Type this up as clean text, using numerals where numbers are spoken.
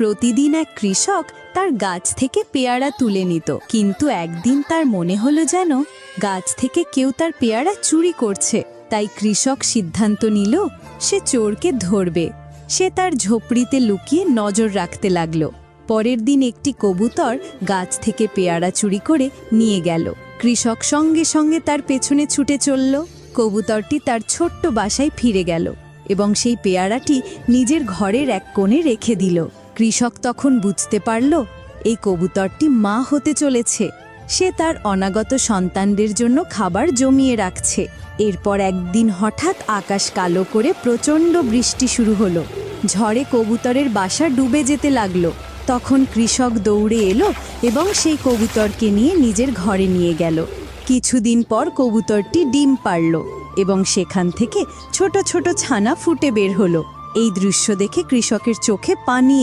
প্রতিদিন এক কৃষক তার গাছ থেকে পেয়ারা তুলে নিত, কিন্তু একদিন তার মনে হলো যেন গাছ থেকে কেউ তার পেয়ারা চুরি করছে। তাই কৃষক সিদ্ধান্ত নিল সে চোরকে ধরবে। সে তার ঝোপড়িতে লুকিয়ে নজর রাখতে লাগলো। পরের দিন একটি কবুতর গাছ থেকে পেয়ারা চুরি করে নিয়ে গেল। কৃষক সঙ্গে সঙ্গে তার পেছনে ছুটে চলল। কবুতরটি তার ছোট্ট বাসায় ফিরে গেল এবং সেই পেয়ারাটি নিজের ঘরের এক কোণে রেখে দিল। কৃষক তখন বুঝতে পারল এই কবুতরটি মা হতে চলেছে। সে তার অনাগত সন্তানদের জন্য খাবার জমিয়ে রাখছে। এরপর একদিন হঠাৎ আকাশ কালো করে প্রচণ্ড বৃষ্টি শুরু হলো। ঝড়ে কবুতরের বাসা ডুবে যেতে লাগলো। তখন কৃষক দৌড়ে এলো এবং সেই কবুতরকে নিয়ে নিজের ঘরে নিয়ে গেল। কিছুদিন পর কবুতরটি ডিম পাড়ল এবং সেখান থেকে ছোট ছোট ছানা ফুটে বের হলো। এই দৃশ্য দেখে কৃষকের চোখে পানি